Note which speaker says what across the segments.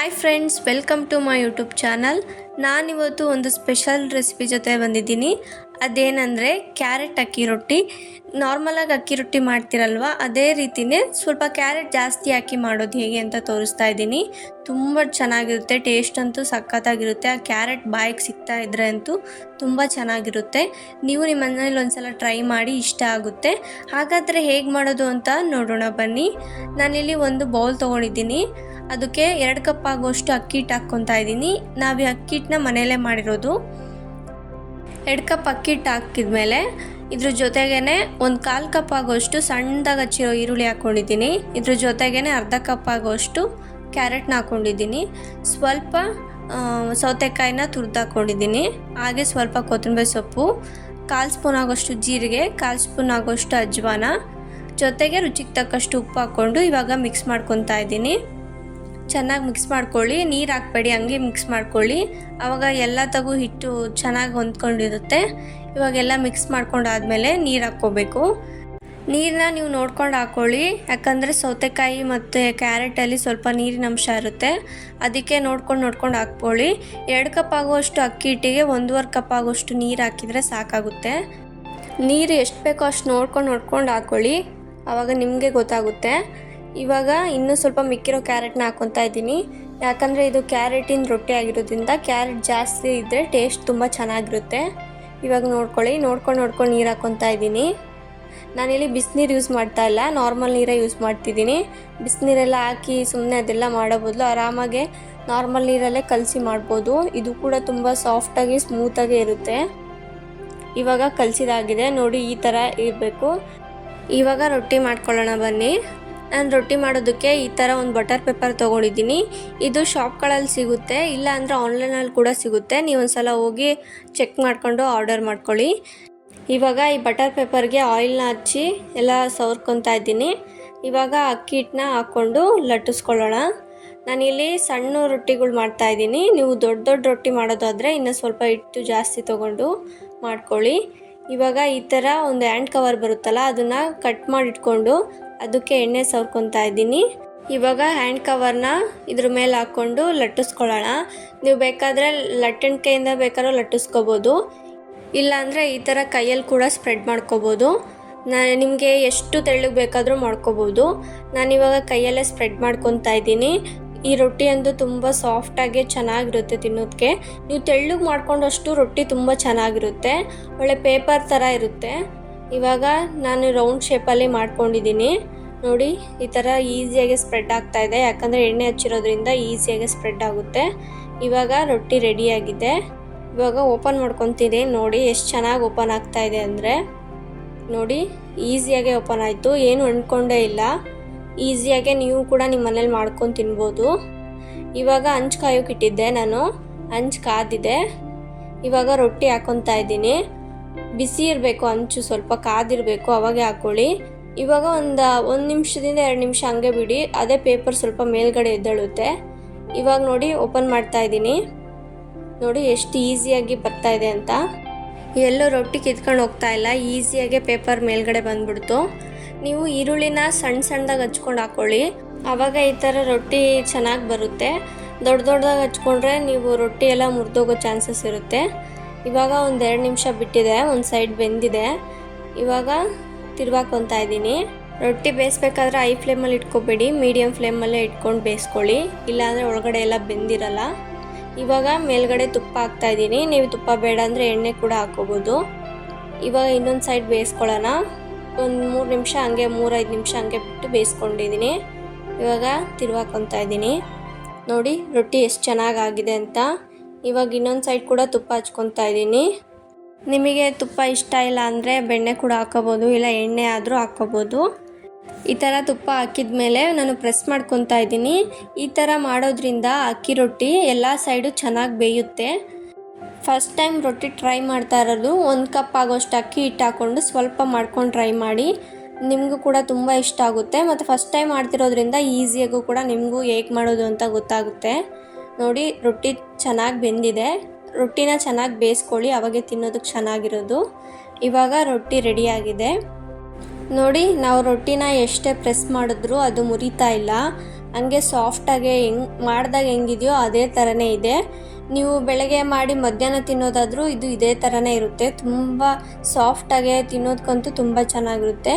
Speaker 1: Hi friends, welcome to my YouTube channel. ನಾನಿವತ್ತು ಒಂದು special recipe ಜೊತೆ ಬಂದಿದ್ದೀನಿ. ಅದೇನೆಂದರೆ ಕ್ಯಾರೆಟ್ ಅಕ್ಕಿ ರೊಟ್ಟಿ. ನಾರ್ಮಲಾಗಿ ಅಕ್ಕಿ ರೊಟ್ಟಿ ಮಾಡ್ತಿರಲ್ವ, ಅದೇ ರೀತಿಯೇ ಸ್ವಲ್ಪ ಕ್ಯಾರೆಟ್ ಜಾಸ್ತಿ ಹಾಕಿ ಮಾಡೋದು ಹೇಗೆ ಅಂತ ತೋರಿಸ್ತಾ ಇದ್ದೀನಿ. ತುಂಬ ಚೆನ್ನಾಗಿರುತ್ತೆ, ಟೇಸ್ಟ್ ಅಂತೂ ಸಖತ್ತಾಗಿರುತ್ತೆ. ಆ ಕ್ಯಾರೆಟ್ ಬಾಯಿಗೆ ಸಿಗ್ತಾ ಇದ್ರೆ ಅಂತೂ ತುಂಬ ಚೆನ್ನಾಗಿರುತ್ತೆ. ನೀವು ನಿಮ್ಮ ಮನೇಲಿ ಒಂದ್ಸಲ ಟ್ರೈ ಮಾಡಿ, ಇಷ್ಟ ಆಗುತ್ತೆ. ಹಾಗಾದರೆ ಹೇಗೆ ಮಾಡೋದು ಅಂತ ನೋಡೋಣ ಬನ್ನಿ. ನಾನಿಲ್ಲಿ ಒಂದು ಬೌಲ್ ತೊಗೊಂಡಿದ್ದೀನಿ. ಅದಕ್ಕೆ 2 ಕಪ್ ಆಗುವಷ್ಟು ಅಕ್ಕಿ ಹಿಟ್ಟು ಹಾಕ್ಕೊತಾ ಇದ್ದೀನಿ. ನಾವು ಈ ಅಕ್ಕಿ ಹಿಟ್ಟನ್ನ ಮನೆಯಲ್ಲೇ ಮಾಡಿರೋದು. 2 ಕಪ್ ಅಕ್ಕಿ ಹಿಟ್ಟು ಹಾಕಿದ್ಮೇಲೆ ಇದ್ರ ಜೊತೆಗೇ ಒಂದು 1/4 ಕಪ್ ಆಗುವಷ್ಟು ಸಣ್ಣದಾಗಿ ಹಚ್ಚಿರೋ ಈರುಳ್ಳಿ ಹಾಕ್ಕೊಂಡಿದ್ದೀನಿ. ಇದ್ರ ಜೊತೆಗೇ ಅರ್ಧ ಕಪ್ ಆಗುವಷ್ಟು ಕ್ಯಾರೆಟ್ನ ಹಾಕ್ಕೊಂಡಿದ್ದೀನಿ. ಸ್ವಲ್ಪ ಸೌತೆಕಾಯಿನ ತುರಿದು ಹಾಕ್ಕೊಂಡಿದ್ದೀನಿ. ಹಾಗೆ ಸ್ವಲ್ಪ ಕೊತ್ತಂಬರಿ ಸೊಪ್ಪು, 1/4 ಸ್ಪೂನ್ ಆಗೋಷ್ಟು ಜೀರಿಗೆ, 1/4 ಸ್ಪೂನ್ ಆಗೋಷ್ಟು ಅಜ್ವಾನ, ಜೊತೆಗೆ ರುಚಿಗೆ ತಕ್ಕಷ್ಟು ಉಪ್ಪು ಹಾಕ್ಕೊಂಡು ಇವಾಗ ಮಿಕ್ಸ್ ಮಾಡ್ಕೊತಾ ಇದ್ದೀನಿ. ಚೆನ್ನಾಗಿ ಮಿಕ್ಸ್ ಮಾಡ್ಕೊಳ್ಳಿ, ನೀರು ಹಾಕ್ಬೇಡಿ, ಹಂಗೆ ಮಿಕ್ಸ್ ಮಾಡ್ಕೊಳ್ಳಿ. ಆವಾಗ ಎಲ್ಲ ತಗು ಹಿಟ್ಟು ಚೆನ್ನಾಗಿ ಹೊಂದ್ಕೊಂಡಿರುತ್ತೆ. ಇವಾಗೆಲ್ಲ ಮಿಕ್ಸ್ ಮಾಡ್ಕೊಂಡಾದ್ಮೇಲೆ ನೀರು ಹಾಕ್ಕೋಬೇಕು. ನೀರನ್ನ ನೀವು ನೋಡ್ಕೊಂಡು ಹಾಕ್ಕೊಳ್ಳಿ, ಯಾಕಂದರೆ ಸೌತೆಕಾಯಿ ಮತ್ತು ಕ್ಯಾರೆಟಲ್ಲಿ ಸ್ವಲ್ಪ ನೀರಿನ ಅಂಶ ಇರುತ್ತೆ. ಅದಕ್ಕೆ ನೋಡ್ಕೊಂಡು ಹಾಕ್ಕೊಳ್ಳಿ. 2 ಕಪ್ ಆಗುವಷ್ಟು ಅಕ್ಕಿ ಹಿಟ್ಟಿಗೆ 1.5 ಕಪ್ ಆಗುವಷ್ಟು ನೀರು ಹಾಕಿದರೆ ಸಾಕಾಗುತ್ತೆ. ನೀರು ಎಷ್ಟು ಬೇಕೋ ಅಷ್ಟು ನೋಡ್ಕೊಂಡು ಹಾಕ್ಕೊಳ್ಳಿ, ಆವಾಗ ನಿಮಗೆ ಗೊತ್ತಾಗುತ್ತೆ. ಇವಾಗ ಇನ್ನೂ ಸ್ವಲ್ಪ ಮಿಕ್ಕಿರೋ ಕ್ಯಾರೆಟ್ನ ಹಾಕ್ಕೊತಾ ಇದ್ದೀನಿ. ಯಾಕಂದರೆ ಇದು ಕ್ಯಾರೆಟಿನ ರೊಟ್ಟಿ ಆಗಿರೋದ್ರಿಂದ ಕ್ಯಾರೆಟ್ ಜಾಸ್ತಿ ಇದ್ದರೆ ಟೇಸ್ಟ್ ತುಂಬ ಚೆನ್ನಾಗಿರುತ್ತೆ. ಇವಾಗ ನೋಡ್ಕೊಂಡು ನೀರು ಹಾಕ್ಕೊತಾ ಇದ್ದೀನಿ. ನಾನಿಲ್ಲಿ ಬಿಸಿನೀರು ಯೂಸ್ ಮಾಡ್ತಾ ಇಲ್ಲ, ನಾರ್ಮಲ್ ನೀರೇ ಯೂಸ್ ಮಾಡ್ತಿದ್ದೀನಿ. ಬಿಸಿನೀರೆಲ್ಲ ಹಾಕಿ ಸುಮ್ಮನೆ ಅದೆಲ್ಲ ಮಾಡೋ ಬದಲು ಆರಾಮಾಗೆ ನಾರ್ಮಲ್ ನೀರಲ್ಲೇ ಕಲಸಿ ಮಾಡ್ಬೋದು. ಇದು ಕೂಡ ತುಂಬ ಸಾಫ್ಟಾಗಿ ಸ್ಮೂತಾಗಿ ಇರುತ್ತೆ. ಇವಾಗ ಕಲಸಿದಾಗಿದೆ ನೋಡಿ, ಈ ಥರ ಇರಬೇಕು. ಇವಾಗ ರೊಟ್ಟಿ ಮಾಡ್ಕೊಳ್ಳೋಣ ಬನ್ನಿ. ನಾನು ರೊಟ್ಟಿ ಮಾಡೋದಕ್ಕೆ ಈ ಥರ ಒಂದು ಬಟರ್ ಪೇಪರ್ ತೊಗೊಂಡಿದ್ದೀನಿ. ಇದು ಶಾಪ್ಗಳಲ್ಲಿ ಸಿಗುತ್ತೆ, ಇಲ್ಲ ಅಂದರೆ ಆನ್ಲೈನಲ್ಲಿ ಕೂಡ ಸಿಗುತ್ತೆ. ನೀವು ಒಂದು ಸಲ ಹೋಗಿ ಚೆಕ್ ಮಾಡಿಕೊಂಡು ಆರ್ಡರ್ ಮಾಡ್ಕೊಳ್ಳಿ. ಇವಾಗ ಈ ಬಟರ್ ಪೇಪರ್ಗೆ ಆಯಿಲ್ನ ಹಚ್ಚಿ ಎಲ್ಲ ಸವರ್ಕೊತಾ ಇದ್ದೀನಿ. ಇವಾಗ ಅಕ್ಕಿ ಹಿಟ್ಟನ್ನ ಹಾಕ್ಕೊಂಡು ಲಟ್ಟಿಸ್ಕೊಳ್ಳೋಣ. ನಾನಿಲ್ಲಿ ಸಣ್ಣ ರೊಟ್ಟಿಗಳು ಮಾಡ್ತಾಯಿದ್ದೀನಿ. ನೀವು ದೊಡ್ಡ ರೊಟ್ಟಿ ಮಾಡೋದಾದರೆ ಇನ್ನು ಸ್ವಲ್ಪ ಹಿಟ್ಟು ಜಾಸ್ತಿ ತೊಗೊಂಡು ಮಾಡ್ಕೊಳ್ಳಿ. ಇವಾಗ ಈ ಥರ ಒಂದು ಹ್ಯಾಂಡ್ ಕವರ್ ಬರುತ್ತಲ್ಲ, ಅದನ್ನು ಕಟ್ ಮಾಡಿಟ್ಕೊಂಡು ಅದಕ್ಕೆ ಎಣ್ಣೆ ಸವರ್ಕೊತಾ ಇದ್ದೀನಿ. ಇವಾಗ ಹ್ಯಾಂಡ್ ಕವರ್ನ ಇದ್ರ ಮೇಲೆ ಹಾಕ್ಕೊಂಡು ಲಟ್ಟಿಸ್ಕೊಳ್ಳೋಣ. ನೀವು ಬೇಕಾದರೆ ಲಟ್ಟಣಿಕೆಯಿಂದ ಬೇಕಾದ್ರೂ ಲಟ್ಟಿಸ್ಕೋಬೋದು, ಇಲ್ಲಾಂದರೆ ಈ ಥರ ಕೈಯಲ್ಲಿ ಕೂಡ ಸ್ಪ್ರೆಡ್ ಮಾಡ್ಕೋಬೋದು. ನಿಮಗೆ ಎಷ್ಟು ತೆಳ್ಳಗೆ ಬೇಕಾದರೂ ಮಾಡ್ಕೋಬೋದು. ನಾನಿವಾಗ ಕೈಯಲ್ಲೇ ಸ್ಪ್ರೆಡ್ ಮಾಡ್ಕೊತಾ ಇದ್ದೀನಿ. ಈ ರೊಟ್ಟಿ ಅಂತೂ ತುಂಬ ಸಾಫ್ಟಾಗಿ ಚೆನ್ನಾಗಿರುತ್ತೆ ತಿನ್ನೋದಕ್ಕೆ. ನೀವು ತೆಳ್ಳಗೆ ಮಾಡ್ಕೊಂಡಷ್ಟು ರೊಟ್ಟಿ ತುಂಬ ಚೆನ್ನಾಗಿರುತ್ತೆ, ಒಳ್ಳೆ ಪೇಪರ್ ಥರ ಇರುತ್ತೆ. ಇವಾಗ ನಾನು ರೌಂಡ್ ಶೇಪಲ್ಲಿ ಮಾಡ್ಕೊಂಡಿದ್ದೀನಿ ನೋಡಿ. ಈ ಥರ ಈಸಿಯಾಗಿ ಸ್ಪ್ರೆಡ್ ಆಗ್ತಾ ಇದೆ, ಯಾಕಂದರೆ ಎಣ್ಣೆ ಹಚ್ಚಿರೋದ್ರಿಂದ ಈಸಿಯಾಗಿ ಸ್ಪ್ರೆಡ್ ಆಗುತ್ತೆ. ಇವಾಗ ರೊಟ್ಟಿ ರೆಡಿಯಾಗಿದೆ. ಇವಾಗ ಓಪನ್ ಮಾಡ್ಕೊತೀನಿ ನೋಡಿ, ಎಷ್ಟು ಚೆನ್ನಾಗಿ ಓಪನ್ ಆಗ್ತಾ ಇದೆ ಅಂದರೆ ನೋಡಿ, ಈಸಿಯಾಗೆ ಓಪನ್ ಆಯಿತು, ಏನು ಅಂದ್ಕೊಂಡೇ ಇಲ್ಲ. ಈಸಿಯಾಗೆ ನೀವು ಕೂಡ ನಿಮ್ಮ ಮನೇಲಿ ಮಾಡ್ಕೊಂಡು ತಿನ್ಬೋದು. ಇವಾಗ ಹಂಚು ಕಾಯೋಕೆ ಇಟ್ಟಿದ್ದೆ ನಾನು, ಹಂಚು ಕಾದಿದೆ. ಇವಾಗ ರೊಟ್ಟಿ ಹಾಕ್ಕೊತಾ ಇದ್ದೀನಿ. ಬಿಸಿ ಇರಬೇಕು, ಹಂಚು ಸ್ವಲ್ಪ ಕಾದಿರಬೇಕು, ಅವಾಗೆ ಹಾಕ್ಕೊಳ್ಳಿ. ಇವಾಗ ಒಂದು ನಿಮಿಷದಿಂದ 2 ನಿಮಿಷ ಹಂಗೆ ಬಿಡಿ, ಅದೇ ಪೇಪರ್ ಸ್ವಲ್ಪ ಮೇಲ್ಗಡೆ ಎದ್ದೇಳುತ್ತೆ. ಇವಾಗ ನೋಡಿ ಓಪನ್ ಮಾಡ್ತಾ ಇದ್ದೀನಿ ನೋಡಿ, ಎಷ್ಟು ಈಸಿಯಾಗಿ ಬರ್ತಾ ಇದೆ ಅಂತ. ಎಲ್ಲೂ ರೊಟ್ಟಿ ಕಿತ್ಕೊಂಡು ಹೋಗ್ತಾ ಇಲ್ಲ, ಈಸಿಯಾಗಿ ಪೇಪರ್ ಮೇಲ್ಗಡೆ ಬಂದ್ಬಿಡ್ತು. ನೀವು ಈರುಳ್ಳಿನ ಸಣ್ಣದಾಗಿ ಹಚ್ಕೊಂಡು ಹಾಕ್ಕೊಳ್ಳಿ, ಆವಾಗ ಈ ಥರ ರೊಟ್ಟಿ ಚೆನ್ನಾಗಿ ಬರುತ್ತೆ. ದೊಡ್ಡದಾಗಿ ಹಚ್ಕೊಂಡ್ರೆ ನೀವು ರೊಟ್ಟಿ ಎಲ್ಲ ಮುರಿದೋಗೋ ಚಾನ್ಸಸ್ ಇರುತ್ತೆ. ಇವಾಗ ಒಂದು 2 ನಿಮಿಷ ಬಿಟ್ಟಿದೆ, ಒಂದು ಸೈಡ್ ಬೆಂದಿದೆ. ಇವಾಗ ತಿರ್ವಾಕೊತಾ ಇದ್ದೀನಿ. ರೊಟ್ಟಿ ಬೇಯಿಸ್ಬೇಕಾದ್ರೆ ಹೈ ಫ್ಲೇಮಲ್ಲಿ ಇಟ್ಕೋಬೇಡಿ, ಮೀಡಿಯಮ್ ಫ್ಲೇಮಲ್ಲೇ ಇಟ್ಕೊಂಡು ಬೇಯಿಸ್ಕೊಳ್ಳಿ, ಇಲ್ಲಾಂದರೆ ಒಳಗಡೆ ಎಲ್ಲ ಬೆಂದಿರಲ್ಲ. ಇವಾಗ ಮೇಲ್ಗಡೆ ತುಪ್ಪ ಹಾಕ್ತಾ ಇದ್ದೀನಿ. ನೀವು ತುಪ್ಪ ಬೇಡ ಅಂದರೆ ಎಣ್ಣೆ ಕೂಡ ಹಾಕ್ಕೋಬೋದು. ಇವಾಗ ಇನ್ನೊಂದು ಸೈಡ್ ಬೇಯಿಸ್ಕೊಳ್ಳೋಣ. ಒಂದು 3 ನಿಮಿಷ ಹಂಗೆ 3-5 ನಿಮಿಷ ಹಂಗೆ ಬಿಟ್ಟು ಬೇಯಿಸ್ಕೊಂಡಿದ್ದೀನಿ. ಇವಾಗ ತಿರ್ವಾಕೊತಾ ಇದ್ದೀನಿ ನೋಡಿ, ರೊಟ್ಟಿ ಎಷ್ಟು ಚೆನ್ನಾಗಾಗಿದೆ ಅಂತ. ಇವಾಗ ಇನ್ನೊಂದು ಸೈಡ್ ಕೂಡ ತುಪ್ಪ ಹಚ್ಕೊತಾ ಇದ್ದೀನಿ. ನಿಮಗೆ ತುಪ್ಪ ಇಷ್ಟ ಇಲ್ಲ ಅಂದರೆ ಬೆಣ್ಣೆ ಕೂಡ ಹಾಕೋಬೋದು, ಇಲ್ಲ ಎಣ್ಣೆ ಆದರೂ ಹಾಕ್ಕೋಬೋದು. ಈ ಥರ ತುಪ್ಪ ಹಾಕಿದ ಮೇಲೆ ನಾನು ಪ್ರೆಸ್ ಮಾಡ್ಕೊತಾ ಇದ್ದೀನಿ. ಈ ಥರ ಮಾಡೋದ್ರಿಂದ ಅಕ್ಕಿ ರೊಟ್ಟಿ ಎಲ್ಲ ಸೈಡು ಚೆನ್ನಾಗಿ ಬೇಯುತ್ತೆ. ಫಸ್ಟ್ ಟೈಮ್ ರೊಟ್ಟಿ ಟ್ರೈ ಮಾಡ್ತಾ ಇರೋದು 1 ಕಪ್ ಆಗೋಷ್ಟು ಅಕ್ಕಿ ಹಿಟ್ಟು ಹಾಕ್ಕೊಂಡು ಸ್ವಲ್ಪ ಮಾಡ್ಕೊಂಡು ಟ್ರೈ ಮಾಡಿ, ನಿಮಗೂ ಕೂಡ ತುಂಬ ಇಷ್ಟ ಆಗುತ್ತೆ. ಮತ್ತು ಫಸ್ಟ್ ಟೈಮ್ ಮಾಡ್ತಿರೋದ್ರಿಂದ ಈಸಿಯಾಗೂ ಕೂಡ ನಿಮಗೂ ಹೇಗೆ ಮಾಡೋದು ಅಂತ ಗೊತ್ತಾಗುತ್ತೆ. ನೋಡಿ, ರೊಟ್ಟಿ ಚೆನ್ನಾಗಿ ಬೆಂದಿದೆ. ರೊಟ್ಟಿನ ಚೆನ್ನಾಗಿ ಬೇಯಿಸ್ಕೊಳ್ಳಿ, ಅವಾಗೆ ತಿನ್ನೋದಕ್ಕೆ ಚೆನ್ನಾಗಿರೋದು. ಇವಾಗ ರೊಟ್ಟಿ ರೆಡಿಯಾಗಿದೆ ನೋಡಿ. ನಾವು ರೊಟ್ಟಿನ ಎಷ್ಟೇ ಪ್ರೆಸ್ ಮಾಡಿದ್ರೂ ಅದು ಮುರಿತಾ ಇಲ್ಲ. ಹಂಗೆ ಸಾಫ್ಟಾಗೆ ಮಾಡಿದಾಗ ಹೆಂಗಿದೆಯೋ ಅದೇ ಥರನೇ ಇದೆ. ನೀವು ಬೆಳಗ್ಗೆ ಮಾಡಿ ಮಧ್ಯಾಹ್ನ ತಿನ್ನೋದಾದರೂ ಇದು ಇದೇ ಥರನೇ ಇರುತ್ತೆ. ತುಂಬ ಸಾಫ್ಟಾಗೆ ತಿನ್ನೋದಕ್ಕಂತೂ ತುಂಬ ಚೆನ್ನಾಗಿರುತ್ತೆ.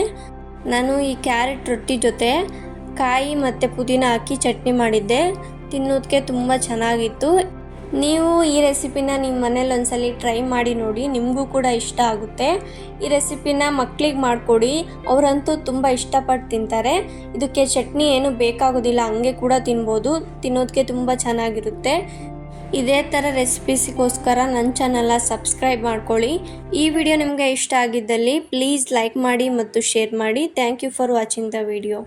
Speaker 1: ನಾನು ಈ ಕ್ಯಾರೆಟ್ ರೊಟ್ಟಿ ಜೊತೆ ಕಾಯಿ ಮತ್ತು ಪುದೀನ ಹಾಕಿ ಚಟ್ನಿ ಮಾಡಿದ್ದೆ. ತಿನ್ನೋದಕ್ಕೆ ತುಂಬ ಚೆನ್ನಾಗಿತ್ತು. ನೀವು ಈ ರೆಸಿಪಿನ ನಿಮ್ಮ ಮನೇಲಿ ಒಂದ್ಸಲಿ ಟ್ರೈ ಮಾಡಿ ನೋಡಿ, ನಿಮಗೂ ಕೂಡ ಇಷ್ಟ ಆಗುತ್ತೆ. ಈ ರೆಸಿಪಿನ ಮಕ್ಕಳಿಗೆ ಮಾಡಿಕೊಡಿ, ಅವರಂತೂ ತುಂಬ ಇಷ್ಟಪಟ್ಟು ತಿಂತಾರೆ. ಇದಕ್ಕೆ ಚಟ್ನಿ ಏನು ಬೇಕಾಗೋದಿಲ್ಲ, ಹಂಗೆ ಕೂಡ ತಿನ್ಬೋದು. ತಿನ್ನೋದಕ್ಕೆ ತುಂಬ ಚೆನ್ನಾಗಿರುತ್ತೆ. ಇದೇ ಥರ ರೆಸಿಪೀಸಿಗೋಸ್ಕರ ನನ್ನ ಚಾನಲ್ನ ಸಬ್ಸ್ಕ್ರೈಬ್ ಮಾಡ್ಕೊಳ್ಳಿ. ಈ ವಿಡಿಯೋ ನಿಮಗೆ ಇಷ್ಟ ಆಗಿದ್ದಲ್ಲಿ ಪ್ಲೀಸ್ ಲೈಕ್ ಮಾಡಿ ಮತ್ತು ಶೇರ್ ಮಾಡಿ. Thank you for watching the video.